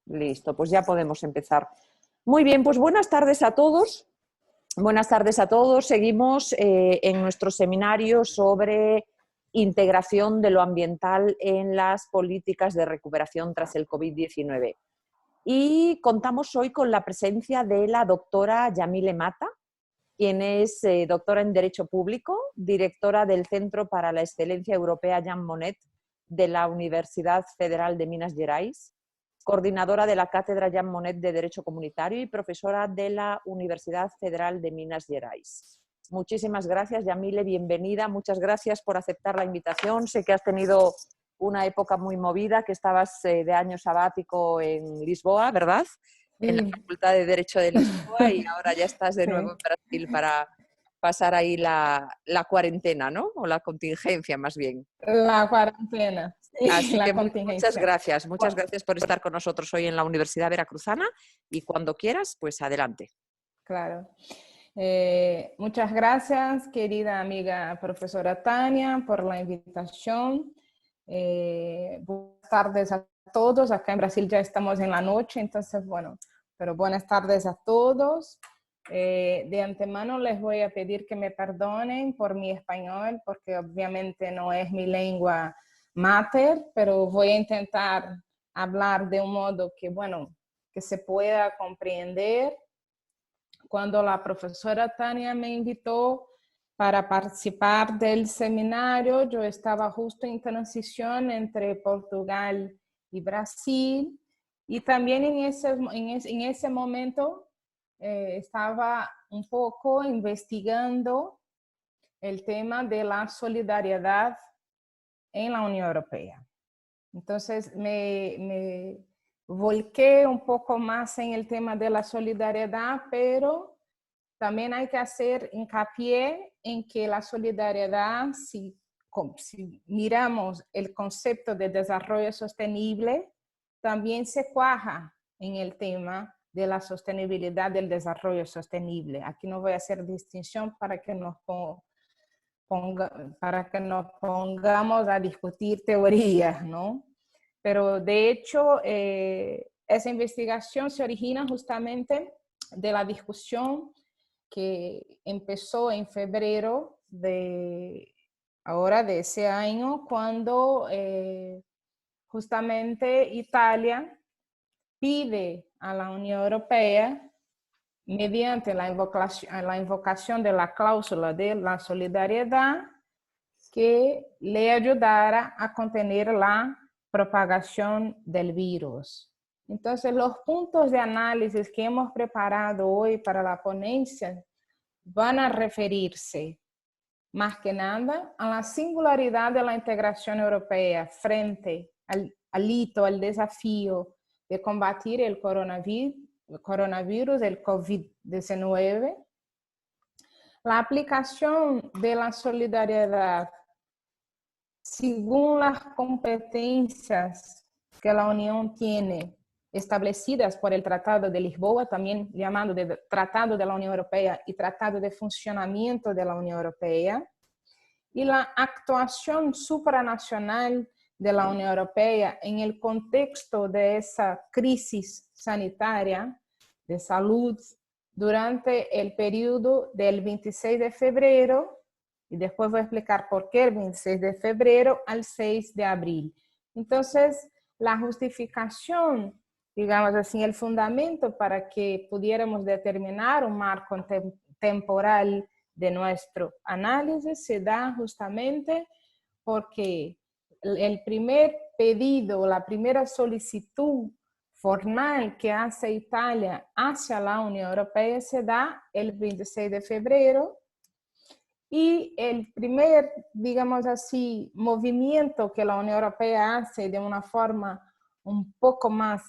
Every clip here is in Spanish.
Listo, pues ya podemos empezar. Muy bien, pues buenas tardes a todos. Buenas tardes a todos. Seguimos en nuestro seminario sobre integración de lo ambiental en las políticas de recuperación tras el COVID-19. Y contamos hoy con la presencia de la doctora Yamile Mata, quien es doctora en Derecho Público, directora del Centro para la Excelencia Europea Jean Monnet de la Universidad Federal de Minas Gerais, coordinadora de la Cátedra Jean Monnet de Derecho Comunitario y profesora de la Universidad Federal de Minas Gerais. Muchísimas gracias, Yamile, bienvenida. Muchas gracias por aceptar la invitación. Sé que has tenido una época muy movida, que estabas de año sabático en Lisboa, ¿verdad? En la Sí. Facultad de Derecho de Lisboa y ahora ya estás de nuevo Sí. en Brasil para pasar ahí la cuarentena, ¿no? O la contingencia, más bien. La cuarentena, sí, Así la que muchas contingencia. gracias. Muchas gracias por estar con nosotros hoy en la Universidad Veracruzana y cuando quieras, pues adelante. Claro. Muchas gracias, querida amiga profesora Tania, por la invitación. Buenas tardes a todos. Acá en Brasil ya estamos en la noche, entonces, bueno, pero buenas tardes a todos. De antemano les voy a pedir que me perdonen por mi español, porque obviamente no es mi lengua mater, pero voy a intentar hablar de un modo que, bueno, que se pueda comprender. Cuando la profesora Tania me invitó para participar del seminario, yo estaba justo en transición entre Portugal y Brasil, y también en ese momento estaba un poco investigando el tema de la solidaridad en la Unión Europea. Entonces me volqué un poco más en el tema de la solidaridad, pero también hay que hacer hincapié en que la solidaridad, si miramos el concepto de desarrollo sostenible, también se cuaja en el tema de la sostenibilidad del desarrollo sostenible. Aquí no voy a hacer distinción para que nos pongamos a discutir teorías, ¿no? Pero de hecho, esa investigación se origina justamente de la discusión que empezó en febrero de ese año, cuando justamente Italia pide a la Unión Europea, mediante la invocación de la cláusula de la solidaridad, que le ayudara a contener la propagación del virus. Entonces, los puntos de análisis que hemos preparado hoy para la ponencia van a referirse más que nada a la singularidad de la integración europea frente al hito, al desafío de combatir el coronavirus, el COVID-19, la aplicación de la solidaridad según las competencias que la Unión tiene establecidas por el Tratado de Lisboa, también llamado de Tratado de la Unión Europea y Tratado de Funcionamiento de la Unión Europea, y la actuación supranacional de la Unión Europea en el contexto de esa crisis sanitaria de salud durante el periodo del 26 de febrero, y después voy a explicar por qué el 26 de febrero al 6 de abril. Entonces, la justificación, digamos así, el fundamento para que pudiéramos determinar un marco temporal de nuestro análisis se da justamente porque el primer pedido, la primera solicitud formal que hace Italia hacia la Unión Europea se da el 26 de febrero, y el primer, digamos así, movimiento que la Unión Europea hace de una forma un poco más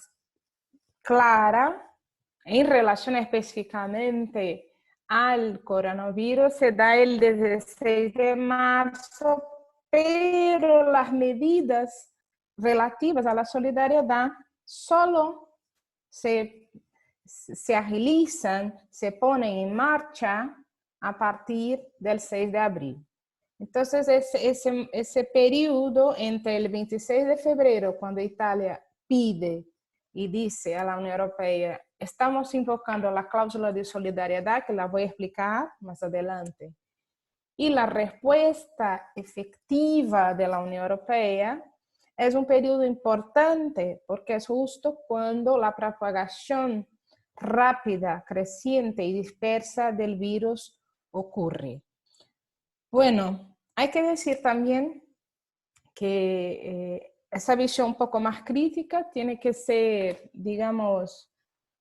clara en relación específicamente al coronavirus se da el 16 de marzo, pero las medidas relativas a la solidaridad solo se agilizan, se ponen en marcha a partir del 6 de abril. Entonces, ese periodo entre el 26 de febrero, cuando Italia pide y dice a la Unión Europea, estamos invocando la cláusula de solidaridad, que la voy a explicar más adelante. Y la respuesta efectiva de la Unión Europea es un periodo importante porque es justo cuando la propagación rápida, creciente y dispersa del virus ocurre. Bueno, hay que decir también que esa visión un poco más crítica tiene que ser, digamos,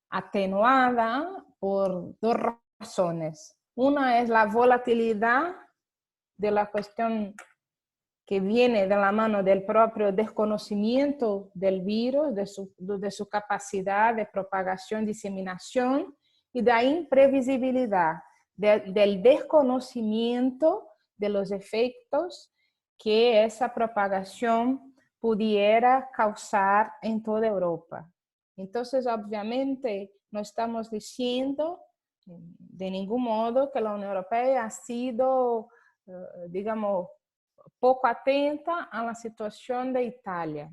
atenuada por dos razones. Una es la volatilidad de la cuestión que viene de la mano del propio desconocimiento del virus, de su capacidad de propagación, diseminación, y de la imprevisibilidad, del desconocimiento de los efectos que esa propagación pudiera causar en toda Europa. Entonces, obviamente, no estamos diciendo de ningún modo que la Unión Europea ha sido, digamos, poco atenta a la situación de Italia.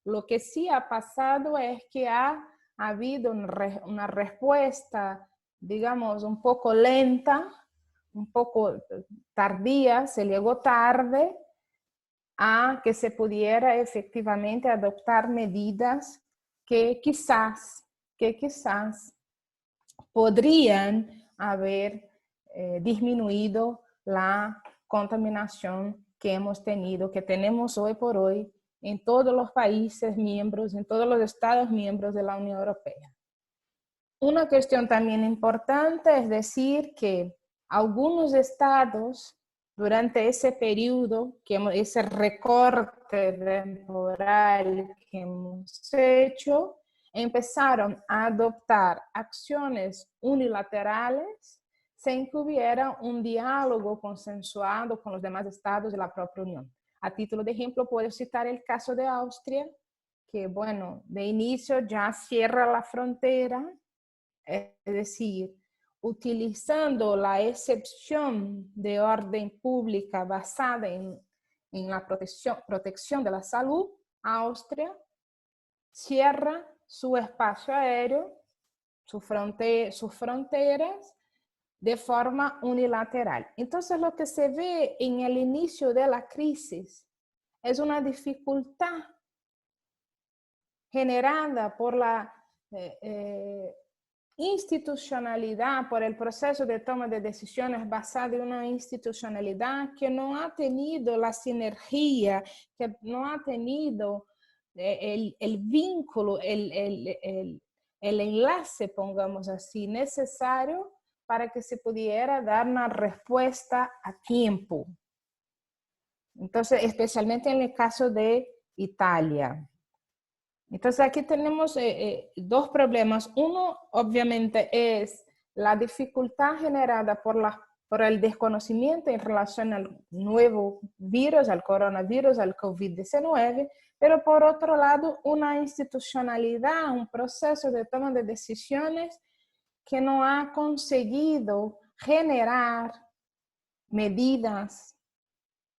Lo que sí ha pasado es que ha habido una respuesta, digamos, un poco lenta, un poco tardía, se llegó tarde a que se pudiera efectivamente adoptar medidas que quizás podrían haber disminuido la contaminación que hemos tenido, que tenemos hoy por hoy en todos los países miembros, en todos los estados miembros de la Unión Europea. Una cuestión también importante es decir que algunos estados, durante ese periodo, ese recorte temporal que hemos hecho, empezaron a adoptar acciones unilaterales sin que hubiera un diálogo consensuado con los demás estados de la propia Unión. A título de ejemplo, puedo citar el caso de Austria, que, bueno, de inicio ya cierra la frontera, es decir, utilizando la excepción de orden pública basada en la protección de la salud, Austria cierra su espacio aéreo, sus fronteras, de forma unilateral. Entonces, lo que se ve en el inicio de la crisis es una dificultad generada por la institucionalidad, por el proceso de toma de decisiones basado en una institucionalidad que no ha tenido la sinergia, que no ha tenido el vínculo, el enlace, pongamos así, necesario para que se pudiera dar una respuesta a tiempo. Entonces, especialmente en el caso de Italia. Entonces, aquí tenemos dos problemas. Uno, obviamente, es la dificultad generada por el desconocimiento en relación al nuevo virus, al coronavirus, al COVID-19, pero por otro lado, una institucionalidad, un proceso de toma de decisiones que no ha conseguido generar medidas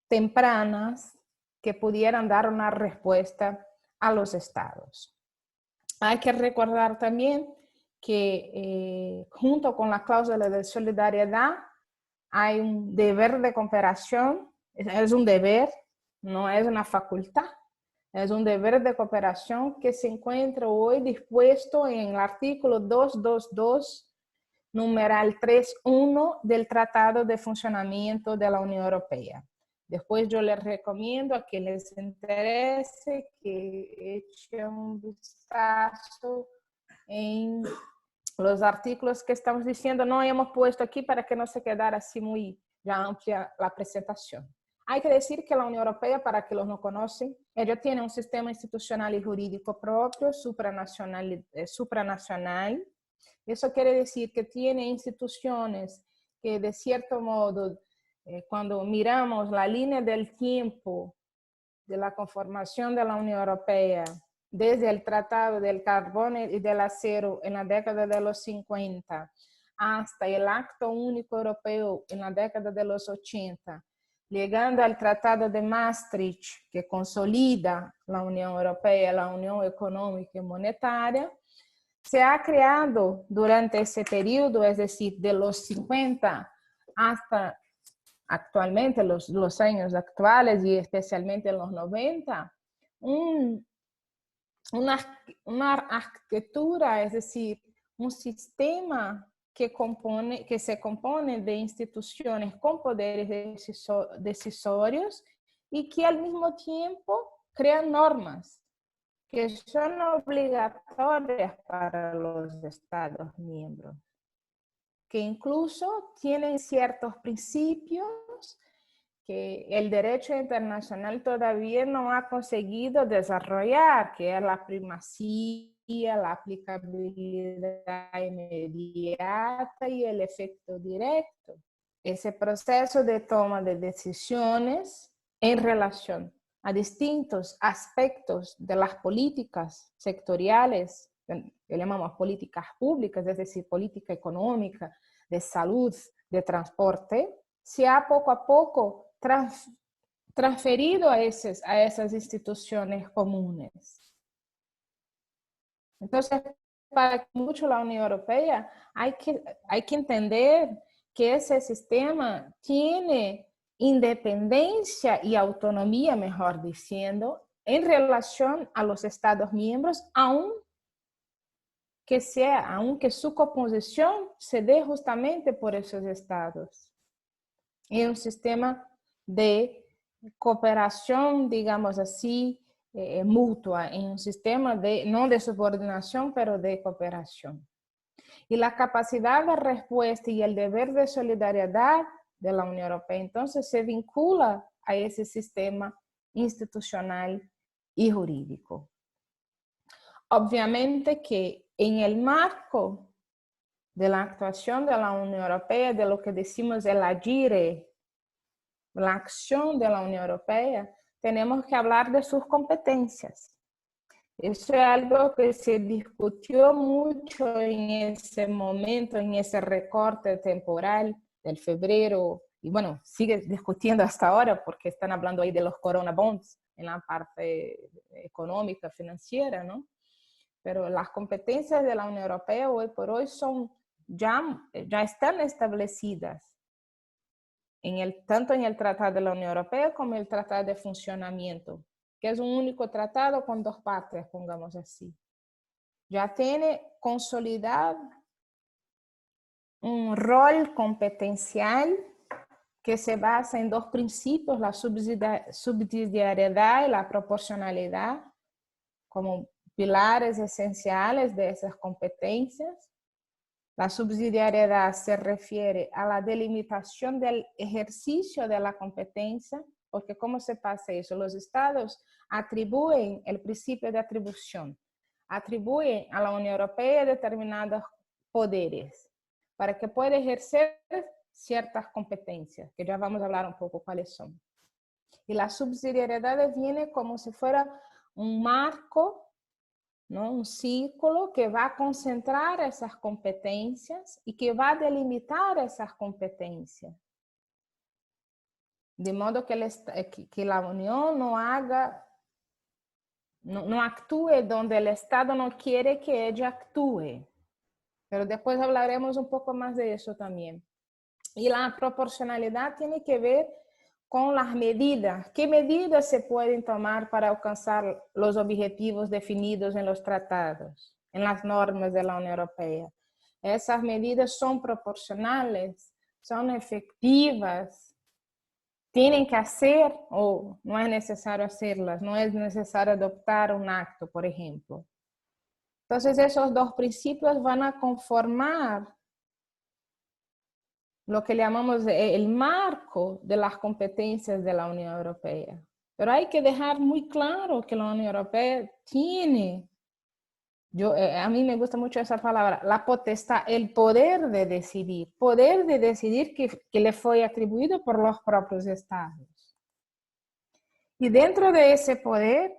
tempranas que pudieran dar una respuesta a los estados. Hay que recordar también que junto con la cláusula de solidaridad hay un deber de cooperación, es un deber, no es una facultad, es un deber de cooperación que se encuentra hoy dispuesto en el artículo 222, numeral 3.1 del Tratado de Funcionamiento de la Unión Europea. Después yo les recomiendo a quien les interese que echen un vistazo en los artículos que estamos diciendo. No hemos puesto aquí para que no se quedara así muy ya amplia la presentación. Hay que decir que la Unión Europea, para que los no conocen, ella tiene un sistema institucional y jurídico propio, supranacional. Eso quiere decir que tiene instituciones que de cierto modo, cuando miramos la línea del tiempo de la conformación de la Unión Europea, desde el Tratado del Carbón y del Acero en la década de los 50 hasta el Acto Único Europeo en la década de los 80, llegando al Tratado de Maastricht, que consolida la Unión Europea, la Unión Económica y Monetaria, se ha creado durante ese periodo, es decir, de los 50 hasta actualmente, los años actuales y especialmente en los 90, una arquitectura, es decir, un sistema que se compone de instituciones con poderes decisorios y que al mismo tiempo crean normas que son obligatorias para los Estados miembros, que incluso tienen ciertos principios que el derecho internacional todavía no ha conseguido desarrollar, que es la primacía, la aplicabilidad inmediata y el efecto directo. Ese proceso de toma de decisiones en relación a distintos aspectos de las políticas sectoriales, que llamamos políticas públicas, es decir, política económica, de salud, de transporte, se ha poco a poco transferido a esas instituciones comunes. Entonces, para mucho la Unión Europea, hay que entender que ese sistema tiene independencia y autonomía, mejor diciendo, en relación a los Estados miembros, aunque su composición se dé justamente por esos Estados. Es un sistema de cooperación, digamos así, mutua, en un sistema no de subordinación, pero de cooperación. Y la capacidad de respuesta y el deber de solidaridad de la Unión Europea, entonces, se vincula a ese sistema institucional y jurídico. Obviamente que en el marco de la actuación de la Unión Europea, de lo que decimos el agire, la acción de la Unión Europea, tenemos que hablar de sus competencias. Eso es algo que se discutió mucho en ese momento, en ese recorte temporal del febrero, y bueno, sigue discutiendo hasta ahora porque están hablando ahí de los corona bonds en la parte económica, financiera, ¿no? Pero las competencias de la Unión Europea hoy por hoy ya están establecidas tanto en el Tratado de la Unión Europea como en el Tratado de Funcionamiento, que es un único tratado con dos partes, pongamos así. Ya tiene consolidado un rol competencial que se basa en dos principios, la subsidiariedad y la proporcionalidad, como pilares esenciales de esas competencias. La subsidiariedad se refiere a la delimitación del ejercicio de la competencia, porque ¿cómo se pasa eso? Los estados atribuyen el principio de atribución, atribuyen a la Unión Europea determinados poderes para que pueda ejercer ciertas competencias, que ya vamos a hablar un poco cuáles son. Y la subsidiariedad viene como si fuera un marco, ¿no? Un círculo que va a concentrar esas competencias y que va a delimitar esas competencias. De modo que la Unión no actúe donde el Estado no quiere que ella actúe. Pero después hablaremos un poco más de eso también. Y la proporcionalidad tiene que ver con las medidas. ¿Qué medidas se pueden tomar para alcanzar los objetivos definidos en los tratados, en las normas de la Unión Europea? Esas medidas son proporcionales, son efectivas, tienen que hacer o no es necesario hacerlas, no es necesario adoptar un acto, por ejemplo. Entonces, esos dos principios van a conformar lo que llamamos el marco de las competencias de la Unión Europea. Pero hay que dejar muy claro que la Unión Europea tiene, a mí me gusta mucho esa palabra, la potestad, el poder de decidir que le fue atribuido por los propios estados. Y dentro de ese poder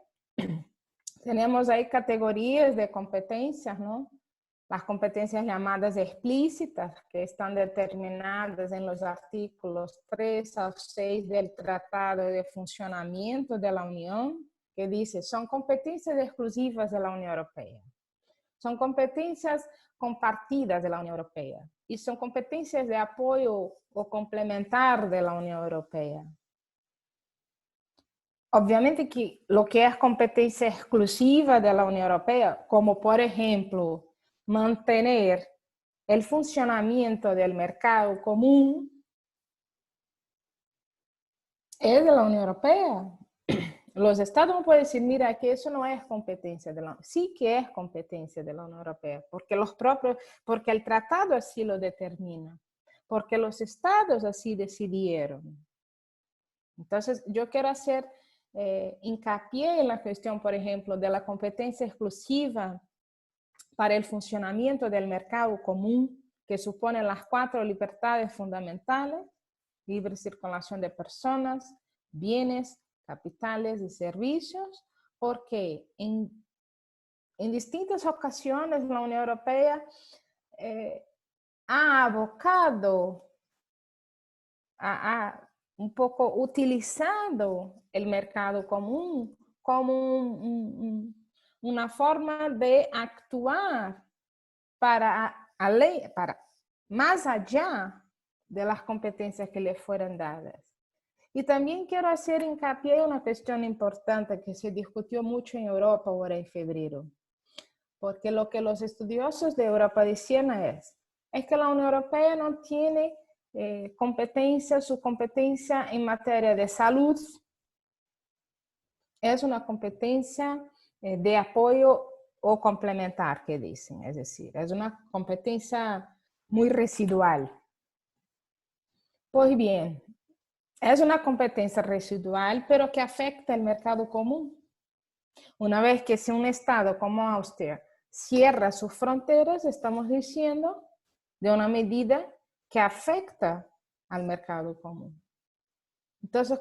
tenemos ahí categorías de competencias, ¿no? las competencias llamadas explícitas, que están determinadas en los artículos 3 al 6 del Tratado de Funcionamiento de la Unión, que dice, son competencias exclusivas de la Unión Europea. Son competencias compartidas de la Unión Europea y son competencias de apoyo o complementar de la Unión Europea. Obviamente que lo que es competencia exclusiva de la Unión Europea, como por ejemplo mantener el funcionamiento del mercado común, es de la Unión Europea. Los estados no pueden decir, mira, que eso no es competencia de la Unión. Sí que es competencia de la Unión Europea, porque el tratado así lo determina, porque los estados así decidieron. Entonces, yo quiero hacer hincapié en la cuestión, por ejemplo, de la competencia exclusiva para el funcionamiento del mercado común, que supone las 4 libertades fundamentales: libre circulación de personas, bienes, capitales y servicios, porque en distintas ocasiones la Unión Europea ha abocado, un poco utilizado el mercado común como una forma de actuar para más allá de las competencias que le fueron dadas. Y también quiero hacer hincapié en una cuestión importante que se discutió mucho en Europa ahora en febrero, porque lo que los estudiosos de Europa decían es que la Unión Europea no tiene su competencia en materia de salud es una competencia de apoyo o complementar, que dicen, es decir, es una competencia muy residual. Pues bien, es una competencia residual, pero que afecta el mercado común. Una vez que si un estado como Austria cierra sus fronteras, estamos diciendo de una medida que afecta al mercado común. Entonces,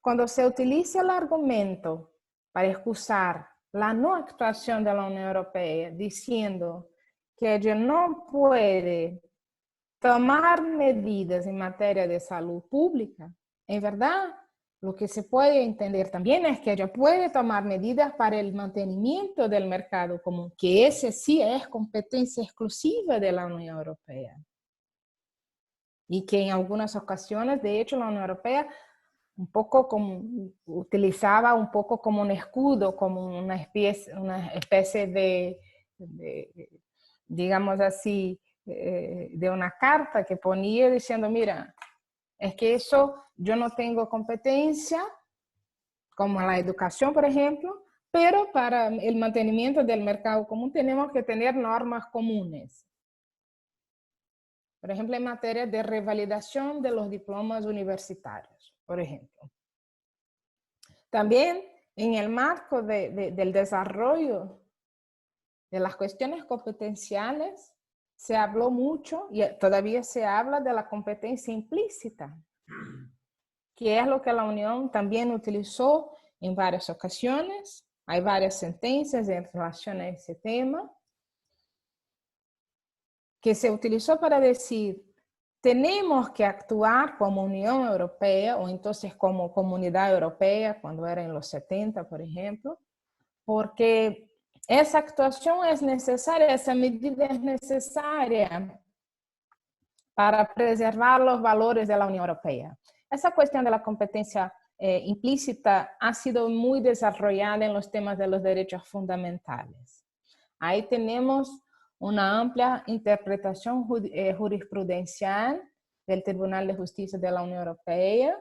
cuando se utiliza el argumento para excusar la no actuación de la Unión Europea, diciendo que ella no puede tomar medidas en materia de salud pública, en verdad, lo que se puede entender también es que ella puede tomar medidas para el mantenimiento del mercado común, que ese sí es competencia exclusiva de la Unión Europea. Y que en algunas ocasiones, de hecho, la Unión Europea utilizaba un poco como un escudo, como una especie de digamos así, de una carta que ponía diciendo, mira, es que eso yo no tengo competencia, como la educación, por ejemplo, pero para el mantenimiento del mercado común tenemos que tener normas comunes. Por ejemplo, en materia de revalidación de los diplomas universitarios, por ejemplo. También en el marco del desarrollo de las cuestiones competenciales, se habló mucho y todavía se habla de la competencia implícita, que es lo que la Unión también utilizó en varias ocasiones. Hay varias sentencias en relación a ese tema, que se utilizó para decir, tenemos que actuar como Unión Europea o entonces como Comunidad Europea, cuando era en los 70, por ejemplo, porque esa actuación es necesaria, esa medida es necesaria para preservar los valores de la Unión Europea. Esa cuestión de la competencia implícita ha sido muy desarrollada en los temas de los derechos fundamentales. Ahí tenemos una amplia interpretación jurisprudencial del Tribunal de Justicia de la Unión Europea,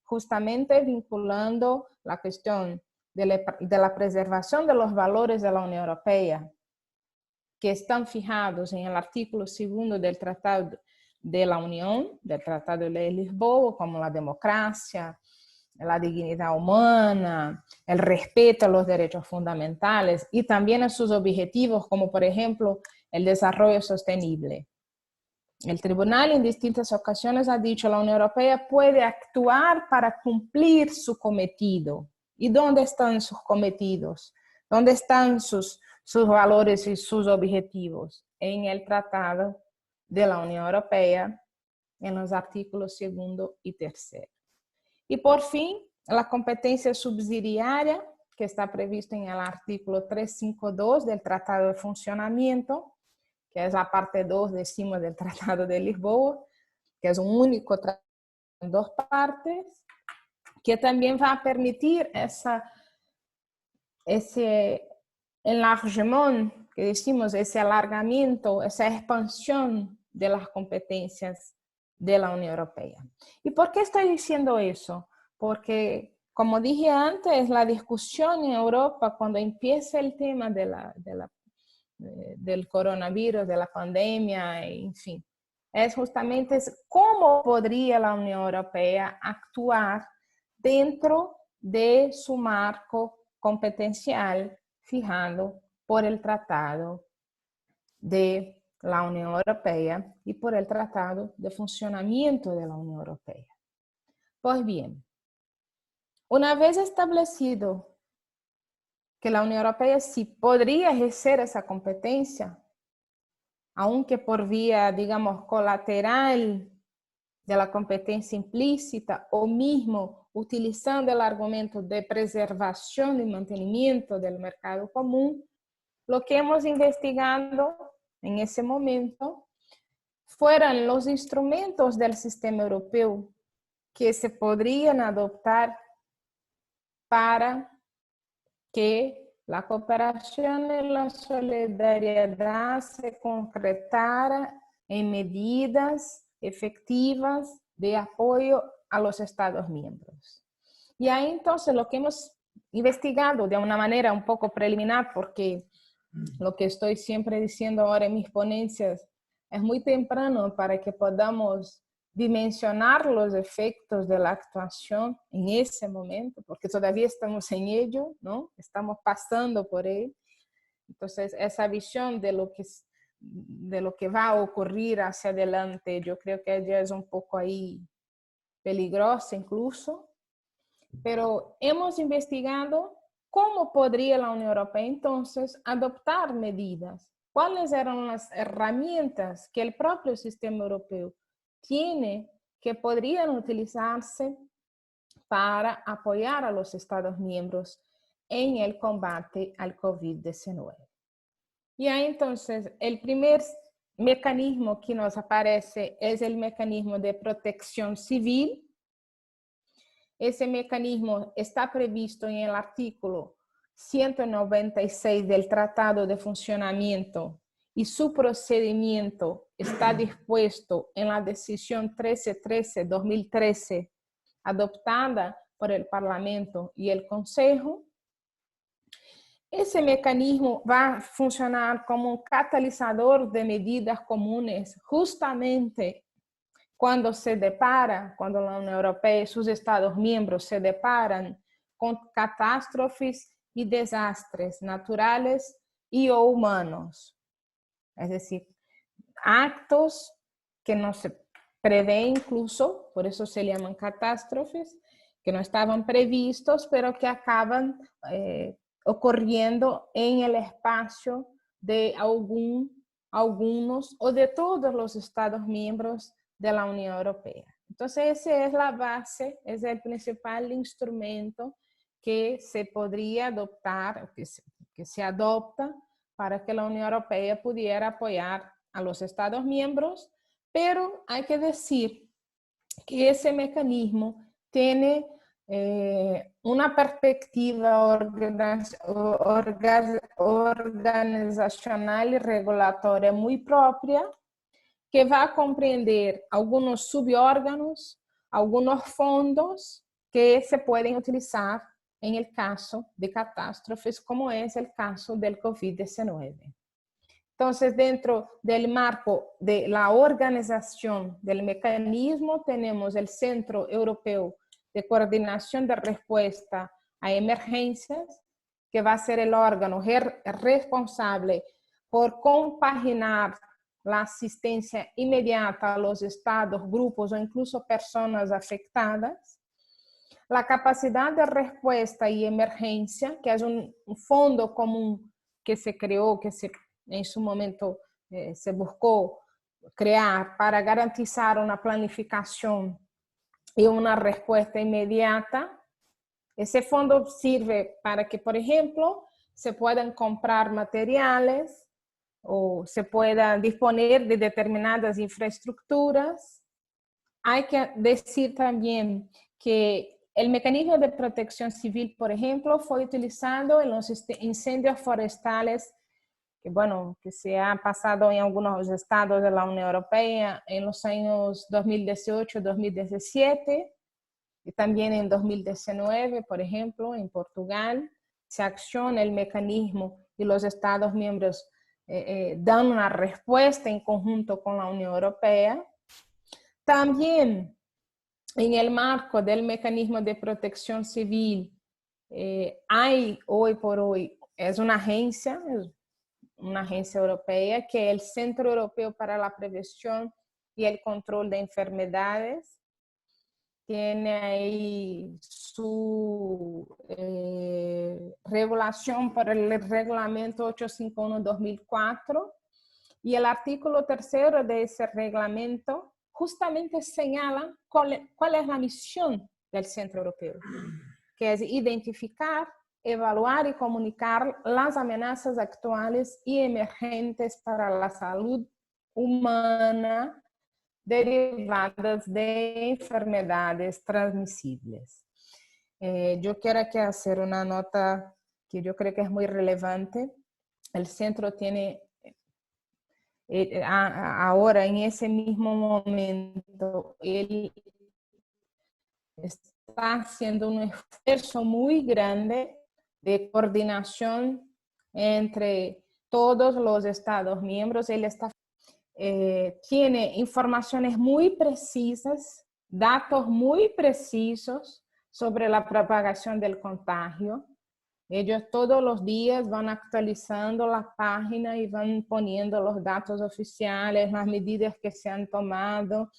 justamente vinculando la cuestión de la preservación de los valores de la Unión Europea, que están fijados en el artículo 2 del Tratado de la Unión, del Tratado de Lisboa, como la democracia, la dignidad humana, el respeto a los derechos fundamentales y también a sus objetivos, como por ejemplo el desarrollo sostenible. El tribunal en distintas ocasiones ha dicho que la Unión Europea puede actuar para cumplir su cometido. ¿Y dónde están sus cometidos? ¿Dónde están sus valores y sus objetivos? en el Tratado de la Unión Europea, en los artículos 2 y 3. Y por fin, la competencia subsidiaria, que está prevista en el artículo 352 del Tratado de Funcionamiento, que es la parte 2, decimos, del Tratado de Lisboa, que es un único tratado en 2 partes, que también va a permitir ese enlargement, que decimos, ese alargamiento, esa expansión de las competencias de la Unión Europea. ¿Y por qué estoy diciendo eso? Porque, como dije antes, la discusión en Europa, cuando empieza el tema del coronavirus, de la pandemia, en fin, es justamente cómo podría la Unión Europea actuar dentro de su marco competencial fijado por el Tratado de la Unión Europea y por el Tratado de Funcionamiento de la Unión Europea. Pues bien, una vez establecido que la Unión Europea sí podría ejercer esa competencia, aunque por vía, digamos, colateral de la competencia implícita o mismo utilizando el argumento de preservación y mantenimiento del mercado común, lo que hemos investigado en ese momento fueran los instrumentos del sistema europeo que se podrían adoptar para que la cooperación y la solidaridad se concretara en medidas efectivas de apoyo a los Estados miembros. Y ahí entonces lo que hemos investigado de una manera un poco preliminar, porque lo que estoy siempre diciendo ahora en mis ponencias es muy temprano para que podamos dimensionar los efectos de la actuación en ese momento, porque todavía estamos en ello, ¿no? Estamos pasando por él. Entonces, esa visión de lo que va a ocurrir hacia adelante, yo creo que ya es un poco ahí peligrosa incluso, pero hemos investigado cómo podría la Unión Europea entonces adoptar medidas, cuáles eran las herramientas que el propio sistema europeo tiene que podrían utilizarse para apoyar a los Estados miembros en el combate al COVID-19. Y ahí entonces el primer mecanismo que nos aparece es el mecanismo de protección civil. Ese mecanismo está previsto en el artículo 196 del Tratado de Funcionamiento y su procedimiento está dispuesto en la decisión 1313-2013 adoptada por el Parlamento y el Consejo. Ese mecanismo va a funcionar como un catalizador de medidas comunes justamente cuando la Unión Europea y sus Estados miembros se deparan con catástrofes y desastres naturales y o humanos. Es decir, actos que no se prevén incluso, por eso se llaman catástrofes, que no estaban previstos, pero que acaban ocurriendo en el espacio de algunos o de todos los Estados miembros de la Unión Europea. Entonces, esa es la base, es el principal instrumento que se podría adoptar, que se adopta para que la Unión Europea pudiera apoyar a los Estados miembros, pero hay que decir que ese mecanismo tiene una perspectiva organizacional y regulatoria muy propia, que va a comprender algunos subórganos, algunos fondos que se pueden utilizar en el caso de catástrofes, como es el caso del COVID-19. Entonces, dentro del marco de la organización del mecanismo, tenemos el Centro Europeo de Coordinación de Respuesta a Emergencias, que va a ser el órgano responsable por compaginar la asistencia inmediata a los estados, grupos o incluso personas afectadas. La capacidad de respuesta y emergencia, que es un fondo común que se creó, en su momento se buscó crear para garantizar una planificación y una respuesta inmediata. Ese fondo sirve para que, por ejemplo, se puedan comprar materiales o se pueda disponer de determinadas infraestructuras. Hay que decir también que el mecanismo de protección civil, por ejemplo, fue utilizado en los incendios forestales que se ha pasado en algunos estados de la Unión Europea en los años 2018-2017 y también en 2019, por ejemplo, en Portugal. Se acciona el mecanismo y los estados miembros dan una respuesta en conjunto con la Unión Europea. También en el marco del mecanismo de protección civil, hay hoy por hoy, es una agencia europea que es el Centro Europeo para la Prevención y el Control de Enfermedades. Tiene ahí su regulación por el reglamento 851-2004 y el artículo 3 de ese reglamento justamente señala cuál es la misión del Centro Europeo, que es identificar, evaluar y comunicar las amenazas actuales y emergentes para la salud humana derivadas de enfermedades transmisibles. Yo quiero aquí hacer una nota que yo creo que es muy relevante. El centro tiene ahora, en ese mismo momento, él está haciendo un esfuerzo muy grande de coordinación entre todos los estados miembros. Él está tiene informaciones muy precisas, datos muy precisos sobre la propagación del contagio. Ellos todos los días van actualizando la página y van poniendo los datos oficiales, las medidas que se han tomado.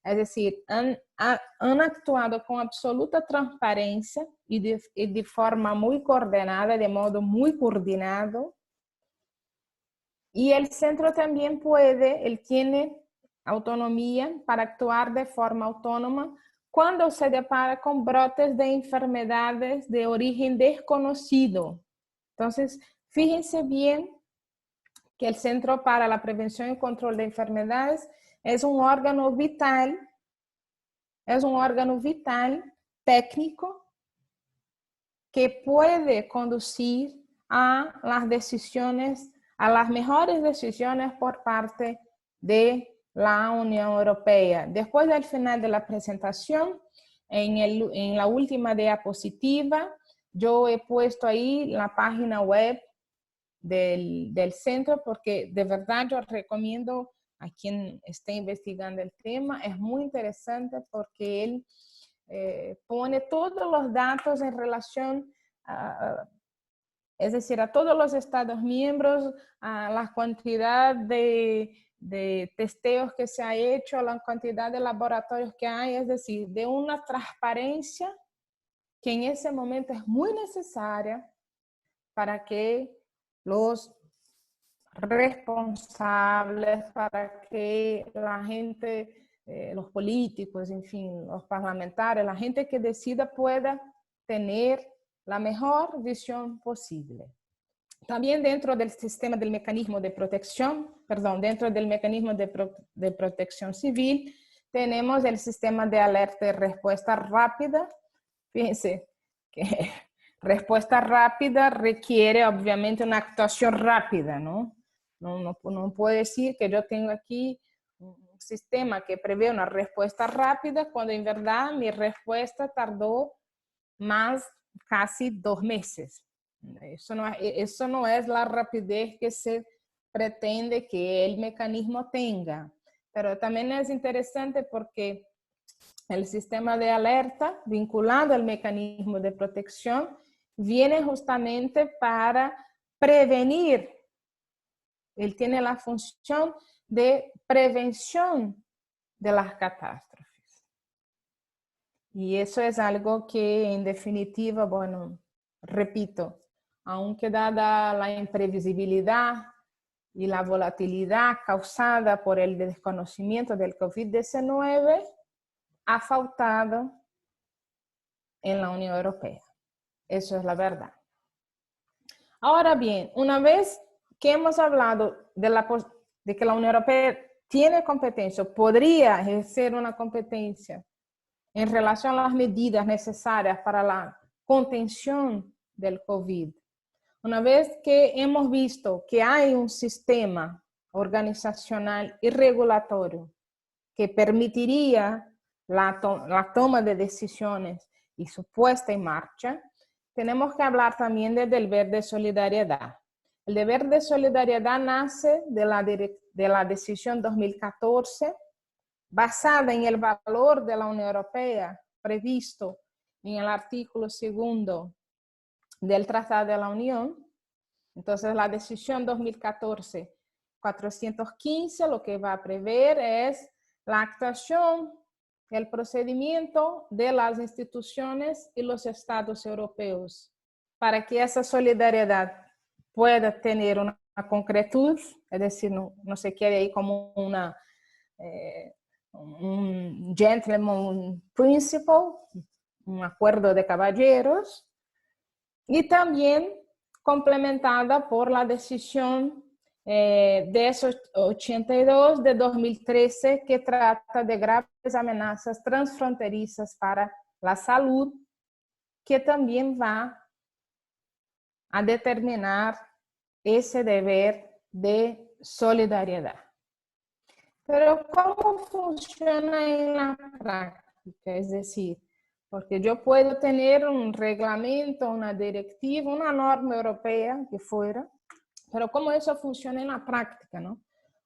Es decir, han actuado con absoluta transparencia y de forma muy coordinada, de modo muy coordinado. Y el centro también él tiene autonomía para actuar de forma autónoma cuando se depara con brotes de enfermedades de origen desconocido. Entonces, fíjense bien que el Centro para la Prevención y Control de Enfermedades es un órgano vital técnico que puede conducir a las decisiones, a las mejores decisiones por parte de la Unión Europea. Después del final de la presentación, en la última diapositiva, yo he puesto ahí la página web del centro, porque de verdad yo recomiendo a quien esté investigando el tema. Es muy interesante porque él pone todos los datos en relación es decir, a todos los estados miembros, a la cantidad de testeos que se ha hecho, a la cantidad de laboratorios que hay, es decir, de una transparencia que en ese momento es muy necesaria para que los responsables, para que la gente, los políticos, en fin, los parlamentarios, la gente que decida pueda tener la mejor visión posible. También dentro del sistema del mecanismo de protección, dentro del mecanismo de protección civil, tenemos el sistema de alerta y respuesta rápida. Fíjense que respuesta rápida requiere obviamente una actuación rápida, ¿no? No puedo decir que yo tengo aquí un sistema que prevé una respuesta rápida cuando en verdad mi respuesta tardó más casi 2 meses. Eso no es la rapidez que se pretende que el mecanismo tenga. Pero también es interesante porque el sistema de alerta vinculado al mecanismo de protección viene justamente para prevenir. Él tiene la función de prevención de las catástrofes. Y eso es algo que, en definitiva, bueno, repito, aunque dada la imprevisibilidad y la volatilidad causada por el desconocimiento del COVID-19 ha faltado en la Unión Europea. Eso es la verdad. Ahora bien, una vez que hemos hablado de que la Unión Europea tiene competencia, podría ejercer una competencia en relación a las medidas necesarias para la contención del COVID. Una vez que hemos visto que hay un sistema organizacional y regulatorio que permitiría la toma de decisiones y su puesta en marcha, tenemos que hablar también del deber de solidaridad. El deber de solidaridad nace de la decisión 2014, basada en el valor de la Unión Europea previsto en el artículo 2 del Tratado de la Unión. Entonces, la decisión 2014-415 lo que va a prever es la actuación, el procedimiento de las instituciones y los estados europeos para que esa solidaridad pueda tener una concretud, es decir, no se quede ahí como un gentleman principle, un acuerdo de caballeros, y también complementada por la decisión 1082 de 2013, que trata de graves amenazas transfronterizas para la salud, que también va a determinar ese deber de solidaridad. Pero ¿cómo funciona en la práctica? Es decir, porque yo puedo tener un reglamento, una directiva, una norma europea que fuera, pero ¿cómo eso funciona en la práctica, no?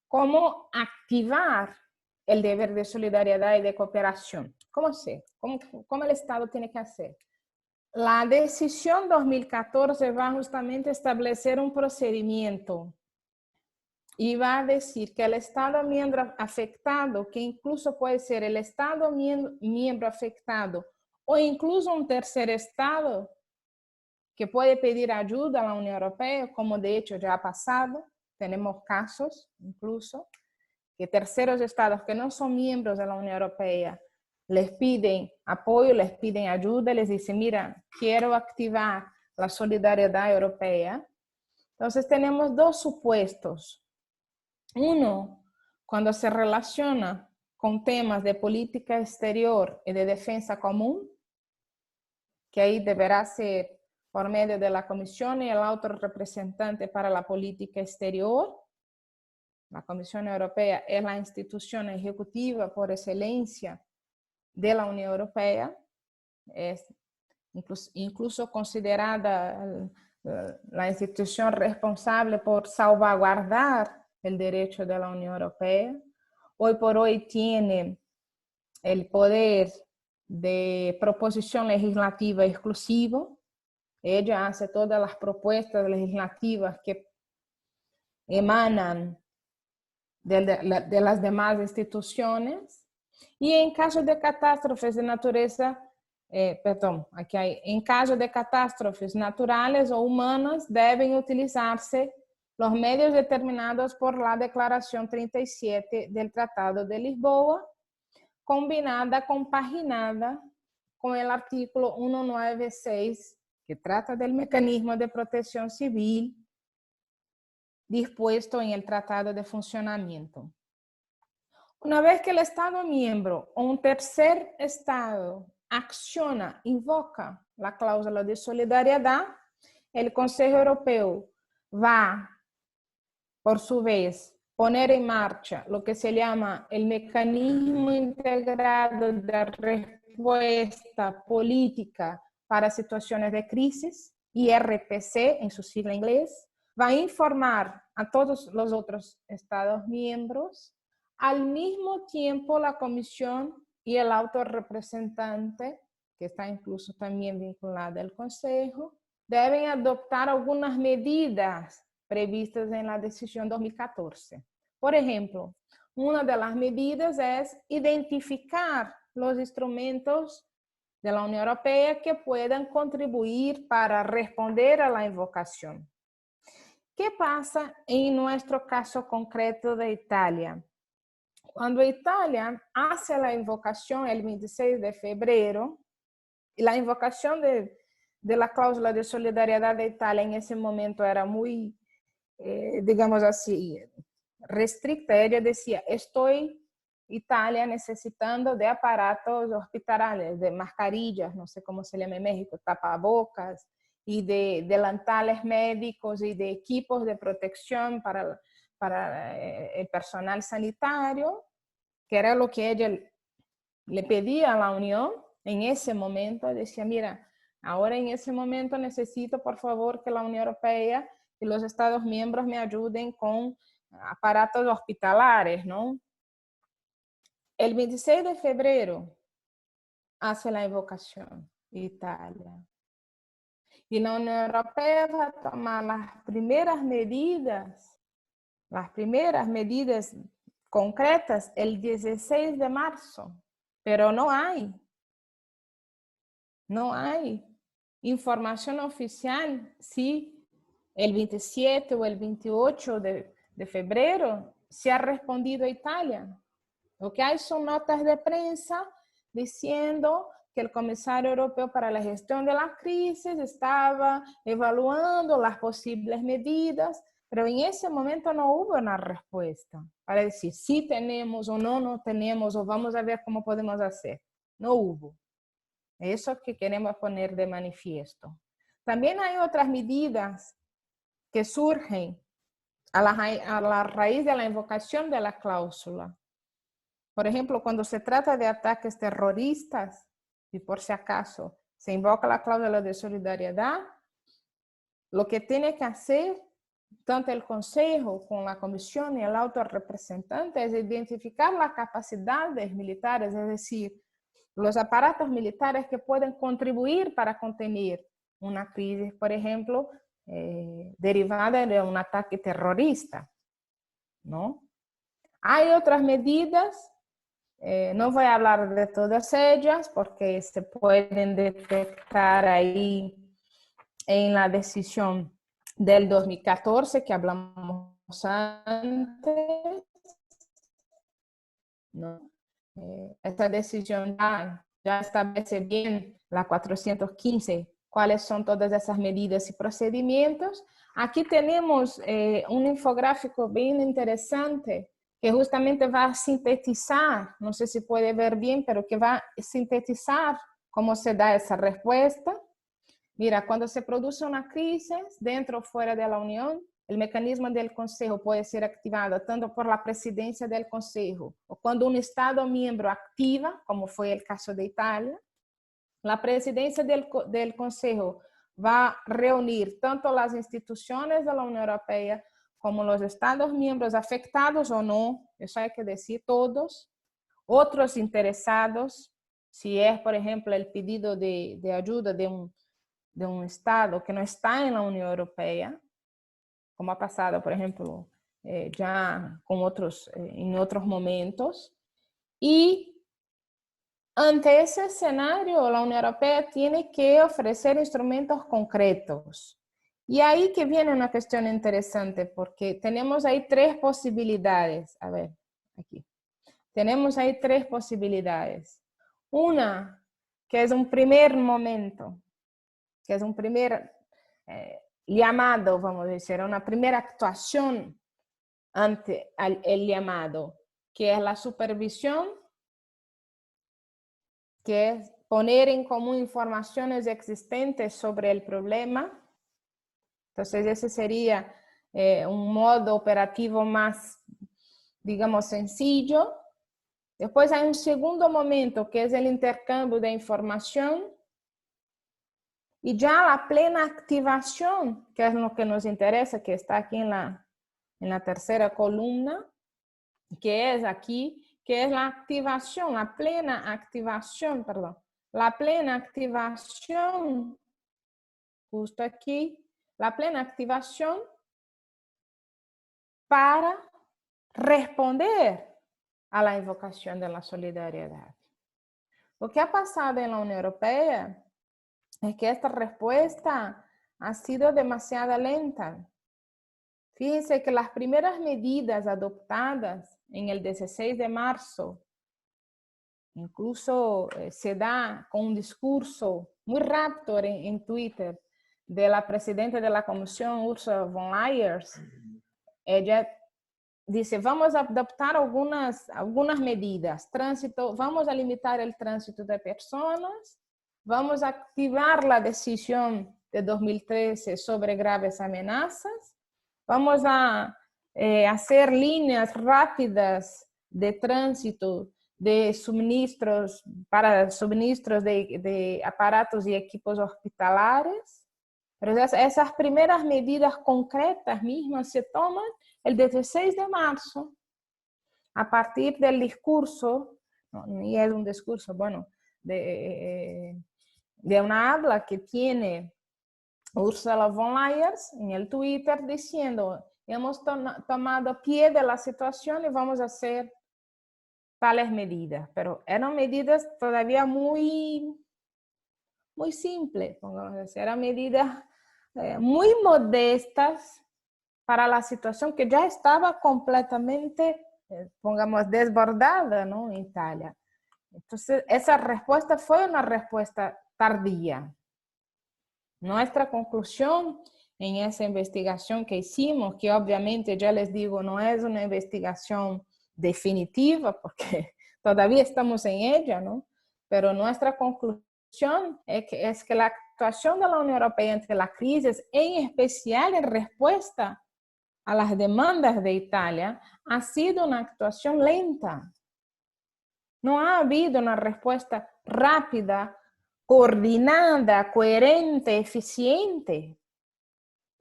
¿Cómo activar el deber de solidaridad y de cooperación? ¿Cómo hacer? ¿Cómo el Estado tiene que hacer? La decisión 2014 va justamente a establecer un procedimiento y va a decir que el Estado miembro afectado, que incluso puede ser el Estado miembro afectado o incluso un tercer Estado que puede pedir ayuda a la Unión Europea, como de hecho ya ha pasado, tenemos casos incluso, que terceros estados que no son miembros de la Unión Europea les piden apoyo, les piden ayuda, les dicen, mira, quiero activar la solidaridad europea. Entonces tenemos dos supuestos. Uno, cuando se relaciona con temas de política exterior y de defensa común, que ahí deberá ser por medio de la Comisión y el alto representante para la política exterior. La Comisión Europea es la institución ejecutiva por excelencia de la Unión Europea, es incluso considerada la institución responsable por salvaguardar el derecho de la Unión Europea. Hoy por hoy tiene el poder de proposición legislativa exclusivo. Ella hace todas las propuestas legislativas que emanan de las demás instituciones. Y en caso de catástrofes de naturaleza, en caso de catástrofes naturales o humanas, deben utilizarse los medios determinados por la Declaración 37 del Tratado de Lisboa, compaginada con el artículo 196, que trata del mecanismo de protección civil dispuesto en el Tratado de Funcionamiento. Una vez que el Estado miembro o un tercer Estado acciona, invoca la cláusula de solidaridad, el Consejo Europeo va, por su vez, poner en marcha lo que se llama el mecanismo integrado de respuesta política para situaciones de crisis, IRPC en su sigla inglés, va a informar a todos los otros Estados miembros. Al mismo tiempo, la Comisión y el alto representante, que está incluso también vinculado al Consejo, deben adoptar algunas medidas previstas en la decisión 2014. Por ejemplo, una de las medidas es identificar los instrumentos de la Unión Europea que puedan contribuir para responder a la invocación. ¿Qué pasa en nuestro caso concreto de Italia? Cuando Italia hace la invocación el 26 de febrero, la invocación de la cláusula de solidaridad de Italia en ese momento era muy, digamos así, restricta. Ella decía, estoy, Italia, necesitando de aparatos hospitalarios, de mascarillas, no sé cómo se llama en México, tapabocas, y de delantales médicos y de equipos de protección para el personal sanitario, que era lo que ella le pedía a la Unión en ese momento. Decía, mira, ahora en ese momento necesito, por favor, que la Unión Europea y los Estados miembros me ayuden con aparatos hospitalares, ¿no? El 26 de febrero hace la invocación Italia. Y la Unión Europea va a tomar las primeras medidas concretas el 16 de marzo, pero no hay información oficial si el 27 o el 28 de febrero se ha respondido a Italia. Lo que hay son notas de prensa diciendo que el comisario europeo para la gestión de la crisis estaba evaluando las posibles medidas, pero en ese momento no hubo una respuesta para decir si tenemos o no tenemos, o vamos a ver cómo podemos hacer. No hubo. Eso que queremos poner de manifiesto. También hay otras medidas que surgen a la raíz de la invocación de la cláusula. Por ejemplo, cuando se trata de ataques terroristas, y por si acaso se invoca la cláusula de solidaridad, lo que tiene que hacer tanto el Consejo con la Comisión y el alto representante es identificar las capacidades militares, es decir, los aparatos militares que pueden contribuir para contener una crisis, por ejemplo, derivada de un ataque terrorista, ¿no? Hay otras medidas. No voy a hablar de todas ellas porque se pueden detectar ahí en la decisión del 2014 que hablamos antes, ¿no? Esta decisión ya establece bien la 415, cuáles son todas esas medidas y procedimientos. Aquí tenemos un infográfico bien interesante que justamente va a sintetizar, no sé si puede ver bien, pero que va a sintetizar cómo se da esa respuesta. Mira, cuando se produce una crisis dentro o fuera de la Unión, el mecanismo del Consejo puede ser activado tanto por la presidencia del Consejo o cuando un Estado miembro activa, como fue el caso de Italia. La presidencia del Consejo va a reunir tanto las instituciones de la Unión Europea como los Estados miembros afectados o no, eso hay que decir todos, otros interesados, si es, por ejemplo, el pedido de ayuda de un Estado que no está en la Unión Europea, como ha pasado, por ejemplo, ya con otros, en otros momentos. Y ante ese escenario, la Unión Europea tiene que ofrecer instrumentos concretos. Y ahí que viene una cuestión interesante, porque tenemos ahí tres posibilidades. A ver, aquí. Tenemos ahí tres posibilidades. Una, que es un primer momento, que es un primer llamado, vamos a decir, una primera actuación ante el llamado, que es la supervisión, que es poner en común informaciones existentes sobre el problema. Entonces, ese sería un modo operativo más, digamos, sencillo. Después hay un segundo momento, que es el intercambio de información. Y ya la plena activación, que es lo que nos interesa, que está aquí en la tercera columna, que es aquí, que es la activación, la plena activación, perdón. La plena activación, justo aquí, la plena activación para responder a la invocación de la solidaridad. Lo que ha pasado en la Unión Europea es que esta respuesta ha sido demasiado lenta. Fíjense que las primeras medidas adoptadas en el 16 de marzo, incluso se da con un discurso muy rápido en Twitter de la presidenta de la Comisión, Ursula von Leyen. Ella dice, vamos a adoptar algunas medidas. Tránsito, vamos a limitar el tránsito de personas, vamos a activar la decisión de 2013 sobre graves amenazas, vamos a hacer líneas rápidas de tránsito de suministros para suministros de aparatos y equipos hospitalares. Pero esas primeras medidas concretas mismas se toman el 16 de marzo, a partir del discurso, no, ni es un discurso, bueno, de una habla que tiene Ursula von Leyen en el Twitter diciendo, hemos tomado pie de la situación y vamos a hacer tales medidas. Pero eran medidas todavía muy simples, pongamos así, eran medidas muy modestas para la situación que ya estaba completamente, pongamos, desbordada, ¿no? En Italia. Entonces, esa respuesta fue una respuesta tardía. Nuestra conclusión en esa investigación que hicimos, que obviamente, ya les digo, no es una investigación definitiva, porque todavía estamos en ella, ¿no? Pero nuestra conclusión es que la actuación de la Unión Europea ante la crisis, en especial en respuesta a las demandas de Italia, ha sido una actuación lenta. No ha habido una respuesta rápida, coordinada, coherente, eficiente,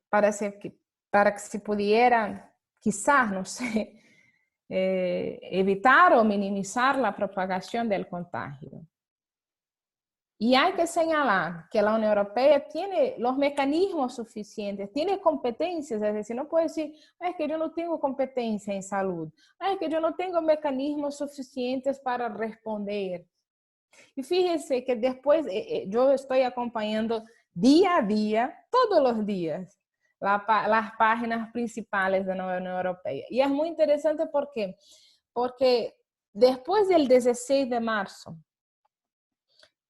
para que se pudiera, quizás, no sé, evitar o minimizar la propagación del contagio. Y hay que señalar que la Unión Europea tiene los mecanismos suficientes, tiene competencias, es decir, no puede decir, es que yo no tengo competencia en salud, es que yo no tengo mecanismos suficientes para responder. Y fíjense que después yo estoy acompañando día a día, todos los días, las páginas principales de la Unión Europea. Y es muy interesante porque después del 16 de marzo,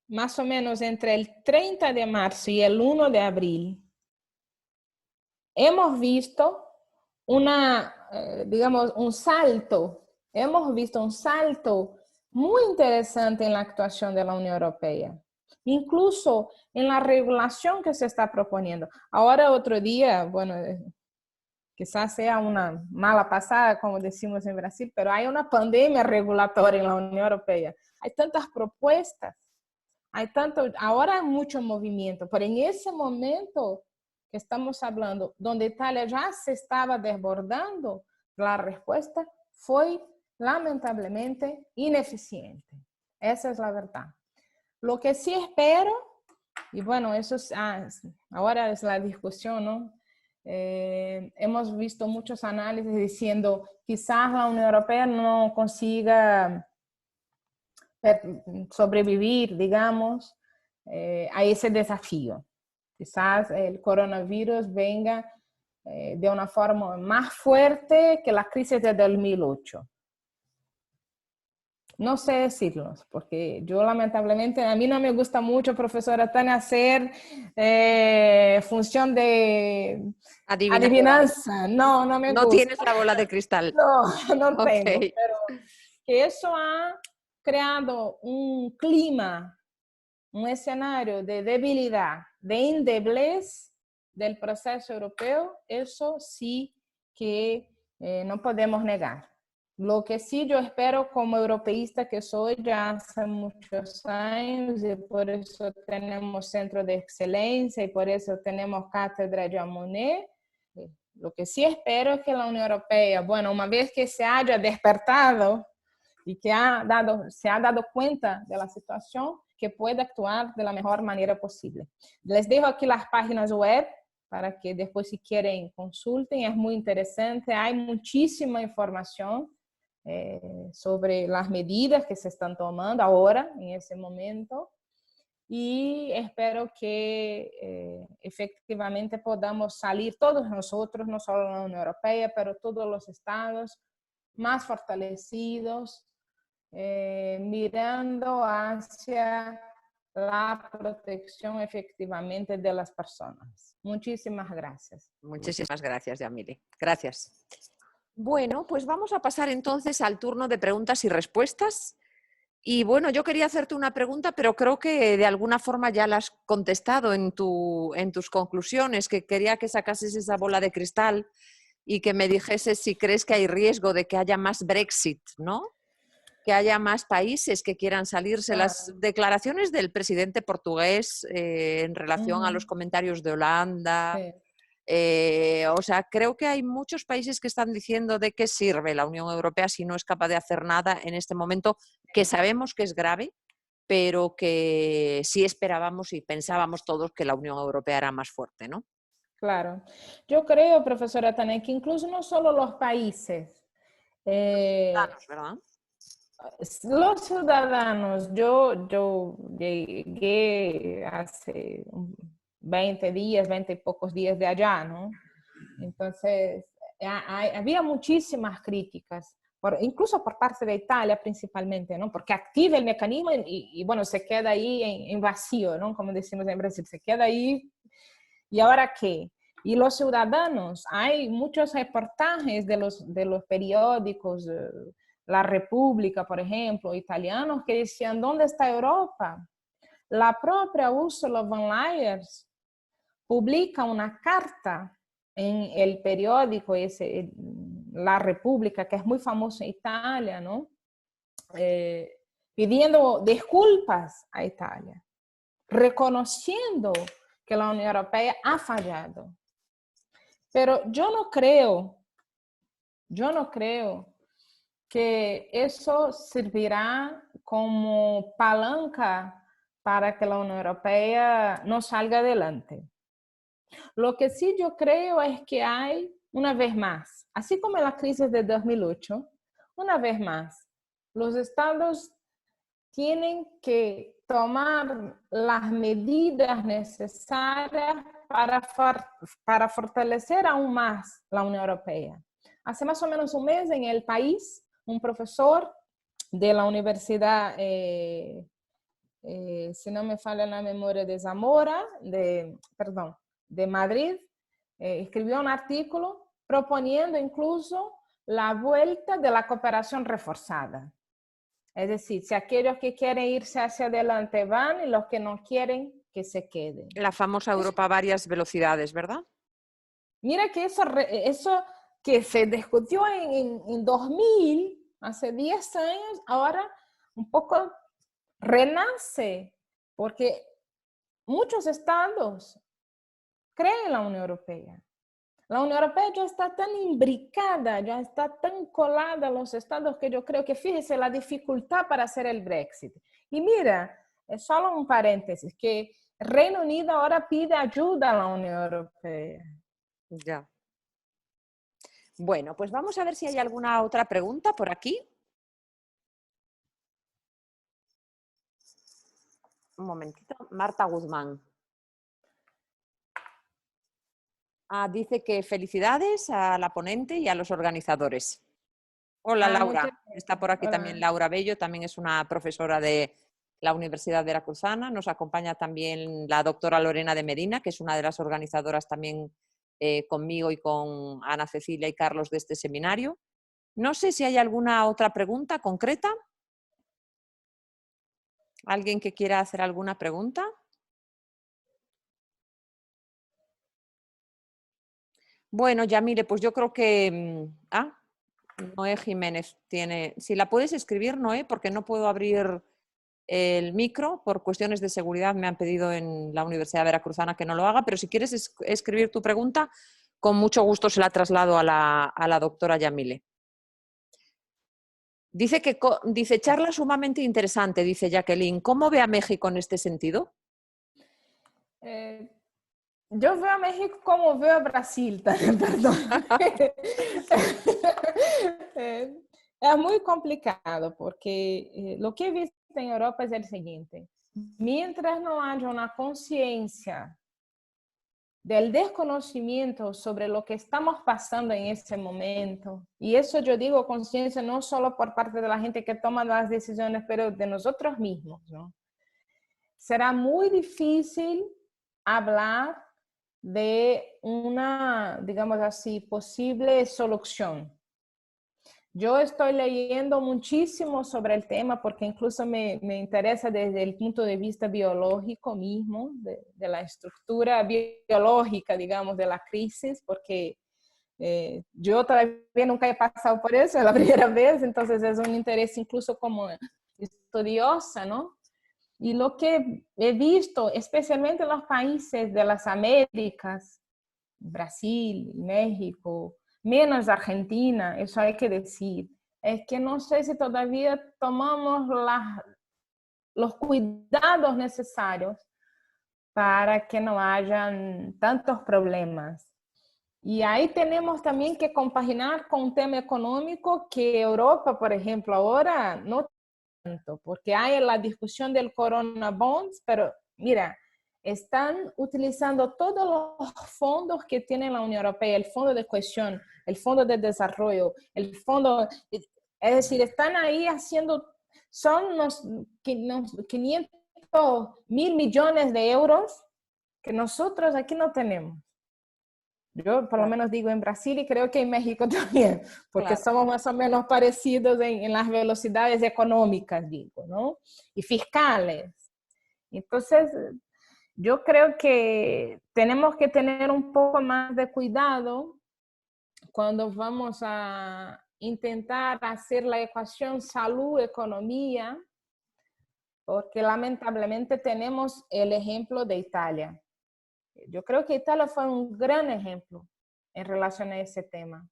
más o menos entre el 30 de marzo y el 1 de abril, hemos visto digamos, un salto. Hemos visto un salto muy interesante en la actuación de la Unión Europea, incluso en la regulación que se está proponiendo. Ahora, otro día, bueno, quizás sea una mala pasada, como decimos en Brasil, pero hay una pandemia regulatoria en la Unión Europea. Hay tantas propuestas. Ahora hay mucho movimiento, pero en ese momento que estamos hablando, donde Italia ya se estaba desbordando, la respuesta fue lamentablemente ineficiente. Esa es la verdad. Lo que sí espero, y bueno, eso ahora es la discusión, ¿no? Hemos visto muchos análisis diciendo quizás la Unión Europea no consiga sobrevivir, digamos, a ese desafío. Quizás el coronavirus venga de una forma más fuerte que la crisis de 2008. No sé decirlos, porque yo lamentablemente, a mí no me gusta mucho, profesora Tania, hacer función de adivinanza. No me gusta. No tienes la bola de cristal. No tengo, pero que eso ha creado un clima, un escenario de debilidad, de endeblez del proceso europeo, eso sí que no podemos negar. Lo que sí yo espero como europeísta que soy ya hace muchos años, y por eso tenemos centro de excelencia y por eso tenemos cátedra Jean Monnet, lo que sí espero es que la Unión Europea, bueno, una vez que se haya despertado y que se ha dado cuenta de la situación, que pueda actuar de la mejor manera posible. Les dejo aquí las páginas web para que después si quieren consulten, es muy interesante, hay muchísima información sobre las medidas que se están tomando ahora, en ese momento. y espero que efectivamente podamos salir todos nosotros, no solo la Unión Europea, pero todos los estados más fortalecidos, mirando hacia la protección efectivamente de las personas. Muchísimas gracias. Muchísimas gracias, Yamile. Gracias. Bueno, pues vamos a pasar entonces al turno de preguntas y respuestas. Y bueno, yo quería hacerte una pregunta, pero creo que de alguna forma ya la has contestado en tus conclusiones, que quería que sacases esa bola de cristal y que me dijeses si crees que hay riesgo de que haya más Brexit, ¿no? Que haya más países que quieran salirse. Las declaraciones del presidente portugués en relación a los comentarios de Holanda. Sí. O sea, creo que hay muchos países que están diciendo de qué sirve la Unión Europea si no es capaz de hacer nada en este momento, que sabemos que es grave, pero que sí esperábamos y pensábamos todos que la Unión Europea era más fuerte, ¿no? Claro. Yo creo, profesora Tania, que incluso no solo los países, ¿Verdad? los ciudadanos, yo llegué hace 20 días, 20 y pocos días de allá, ¿no? Entonces, había muchísimas críticas, incluso por parte de Italia principalmente, ¿no? Porque activa el mecanismo y bueno, se queda ahí en vacío, ¿no? Como decimos en Brasil, se queda ahí, ¿y ahora qué? Y los ciudadanos, hay muchos reportajes de los periódicos, La República, por ejemplo, italianos, que decían, ¿dónde está Europa? La propia Ursula von Leyen publica una carta en el periódico ese, La República, que es muy famoso en Italia, ¿no? Pidiendo disculpas a Italia, reconociendo que la Unión Europea ha fallado. Pero yo no creo que eso servirá como palanca para que la Unión Europea no salga adelante. Lo que sí yo creo es que hay, una vez más, así como en la crisis de 2008, una vez más, los estados tienen que tomar las medidas necesarias para fortalecer aún más la Unión Europea. Hace más o menos un mes en el país, un profesor de la Universidad, si no me falla la memoria, de Zamora, de Madrid, escribió un artículo proponiendo incluso la vuelta de la cooperación reforzada. Es decir, si aquellos que quieren irse hacia adelante van y los que no quieren que se queden. La famosa Europa a varias velocidades, ¿verdad? Mira que eso que se discutió en 2000, hace 10 años, ahora un poco renace, porque muchos estados creen en la Unión Europea. La Unión Europea ya está tan imbricada, ya está tan colada a los estados que yo creo que, fíjese, la dificultad para hacer el Brexit. Y mira, es solo un paréntesis, que Reino Unido ahora pide ayuda a la Unión Europea. Ya. Bueno, pues vamos a ver si hay alguna otra pregunta por aquí. Un momentito. Marta Guzmán. Dice que felicidades a la ponente y a los organizadores. Hola, Laura. Está por aquí Hola. también Laura Bello, también es una profesora de la Universidad Veracruzana. Nos acompaña también la doctora Lorena de Medina, que es una de las organizadoras también conmigo y con Ana Cecilia y Carlos de este seminario. No sé si hay alguna otra pregunta concreta. ¿Alguien que quiera hacer alguna pregunta? Bueno, Yamile, pues yo creo que... Noé Jiménez tiene... Si la puedes escribir, Noé, porque no puedo abrir el micro por cuestiones de seguridad. Me han pedido en la Universidad Veracruzana que no lo haga, pero si quieres escribir tu pregunta, con mucho gusto se la traslado a la doctora Yamile. Dice, charla sumamente interesante, dice Jacqueline. ¿Cómo ve a México en este sentido? Yo veo a México como veo a Brasil, perdón. Es muy complicado porque lo que he visto en Europa es el siguiente. mientras no haya una conciencia del desconocimiento sobre lo que estamos pasando en ese momento, y eso yo digo conciencia no solo por parte de la gente que toma las decisiones, pero de nosotros mismos, ¿no? Será muy difícil hablar de una, digamos así, posible solución. Yo estoy leyendo muchísimo sobre el tema porque incluso me interesa desde el punto de vista biológico mismo, de la estructura biológica, digamos, de la crisis, porque yo todavía nunca he pasado por eso, es la primera vez, entonces es un interés incluso como estudiosa, ¿no? Y lo que he visto, especialmente en los países de las Américas, Brasil, México, menos Argentina, eso hay que decir, es que no sé si todavía tomamos los cuidados necesarios para que no hayan tantos problemas. Y ahí tenemos también que compaginar con un tema económico que Europa, por ejemplo, ahora no tanto, porque hay la discusión del Corona Bonds, pero mira, están utilizando todos los fondos que tiene la Unión Europea, el Fondo de Cohesión, el Fondo de Desarrollo, el Fondo, es decir, están ahí haciendo, son unos 500.000 millones de euros que nosotros aquí no tenemos. Yo por lo menos digo en Brasil y creo que en México también, porque somos más o menos parecidos en las velocidades económicas, digo, ¿no? Y fiscales. Entonces, yo creo que tenemos que tener un poco más de cuidado cuando vamos a intentar hacer la ecuación salud-economía, porque lamentablemente tenemos el ejemplo de Italia. Yo creo que Italia fue un gran ejemplo en relación a ese tema,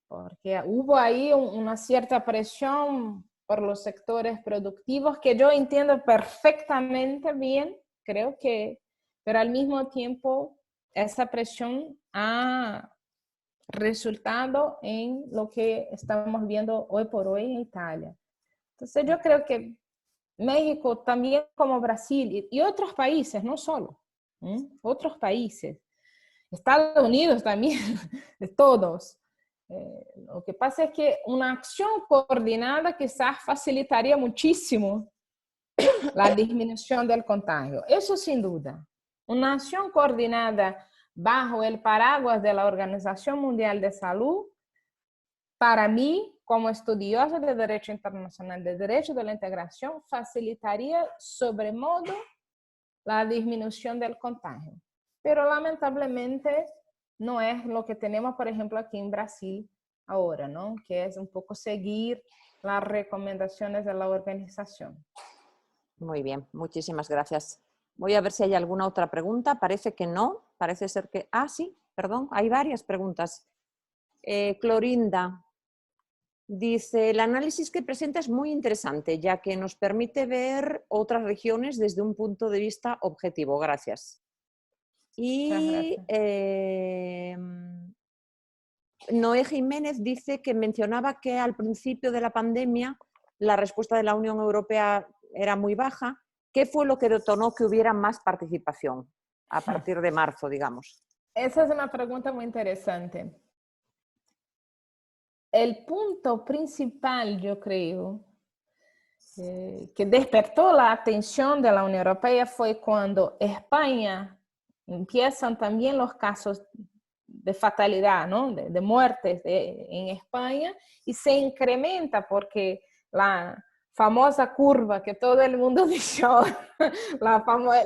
porque hubo ahí una cierta presión por los sectores productivos que yo entiendo perfectamente bien, creo que, pero al mismo tiempo esa presión ha resultado en lo que estamos viendo hoy por hoy en Italia. Entonces yo creo que México también como Brasil y otros países, no solo, otros países, Estados Unidos también, de todos. Lo que pasa es que una acción coordinada quizás facilitaría muchísimo la disminución del contagio. Eso sin duda. Una acción coordinada bajo el paraguas de la Organización Mundial de Salud, para mí, como estudiosa de Derecho Internacional, de Derecho de la Integración, facilitaría sobremodo la disminución del contagio. Pero lamentablemente no es lo que tenemos, por ejemplo, aquí en Brasil ahora, ¿no? Que es un poco seguir las recomendaciones de la organización. Muy bien, muchísimas gracias. Voy a ver si hay alguna otra pregunta. Parece que no, parece ser que... Ah, sí, perdón, hay varias preguntas. Clorinda dice, el análisis que presenta es muy interesante, ya que nos permite ver otras regiones desde un punto de vista objetivo. Gracias. Y Noé Jiménez dice que mencionaba que al principio de la pandemia la respuesta de la Unión Europea era muy baja. ¿Qué fue lo que detonó que hubiera más participación a partir de marzo, digamos? Esa es una pregunta muy interesante. El punto principal, yo creo, que despertó la atención de la Unión Europea fue cuando España empiezan también los casos de fatalidad, ¿no? de muertes en España, y se incrementa porque la famosa curva que todo el mundo dice ahora,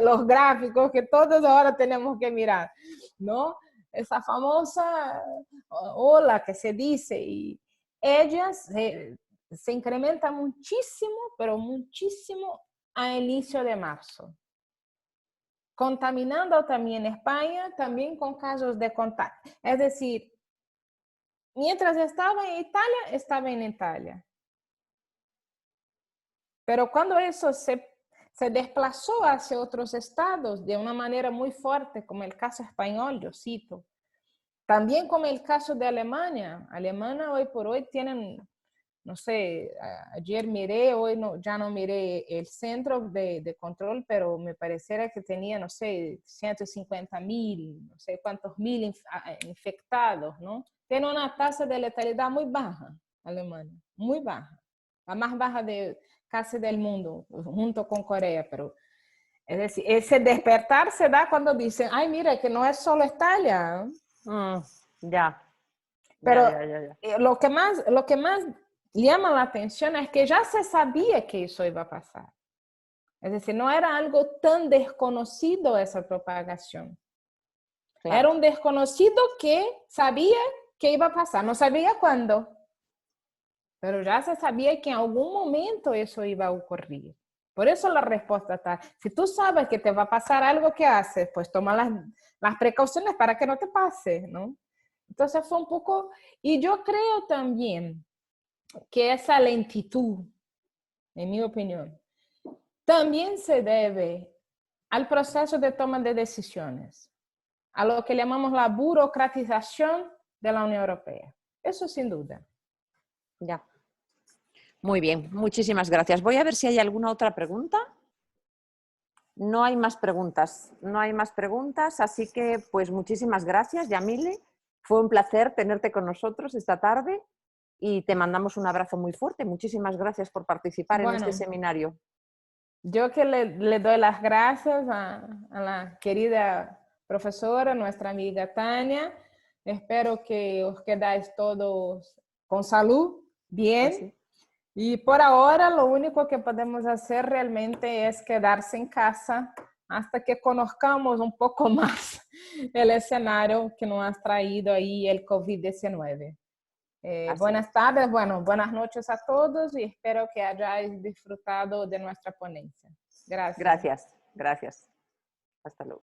los gráficos que todos ahora tenemos que mirar, ¿no? Esa famosa ola que se dice, y ellas se incrementa muchísimo, pero muchísimo a inicio de marzo, contaminando también España, también con casos de contagio. Es decir, mientras estaba en Italia. Pero cuando eso se desplazó hacia otros estados de una manera muy fuerte, como el caso español, yo cito, también como el caso de Alemania. Alemania hoy por hoy tienen no sé, ayer miré, hoy no, ya no miré el centro de control, pero me pareciera que tenía, no sé, 150.000, no sé cuántos mil infectados, ¿no? Tiene una tasa de letalidad muy baja, Alemania, muy baja, la más baja de casi del mundo, junto con Corea, pero es decir, ese despertar se da cuando dicen, ay, mira, que no es solo Italia. Ya, Pero ya. lo que más llama la atención es que ya se sabía que eso iba a pasar. Es decir, no era algo tan desconocido esa propagación. Claro. Era un desconocido que sabía que iba a pasar, no sabía cuándo, pero ya se sabía que en algún momento eso iba a ocurrir. Por eso la respuesta está, si tú sabes que te va a pasar algo, ¿qué haces? Pues toma las precauciones para que no te pase, ¿no? Entonces fue un poco, y yo creo también que esa lentitud, en mi opinión, también se debe al proceso de toma de decisiones, a lo que llamamos la burocratización de la Unión Europea. Eso sin duda. Ya. Muy bien, muchísimas gracias. Voy a ver si hay alguna otra pregunta. No hay más preguntas, así que pues muchísimas gracias, Yamile. Fue un placer tenerte con nosotros esta tarde y te mandamos un abrazo muy fuerte. Muchísimas gracias por participar en este seminario. Yo que le doy las gracias a la querida profesora, nuestra amiga Tania. Espero que os quedáis todos con salud, bien. Pues sí. Y por ahora lo único que podemos hacer realmente es quedarse en casa hasta que conozcamos un poco más el escenario que nos ha traído ahí el COVID-19. Buenas tardes, bueno, buenas noches a todos y espero que hayáis disfrutado de nuestra ponencia. Gracias. Gracias. Hasta luego.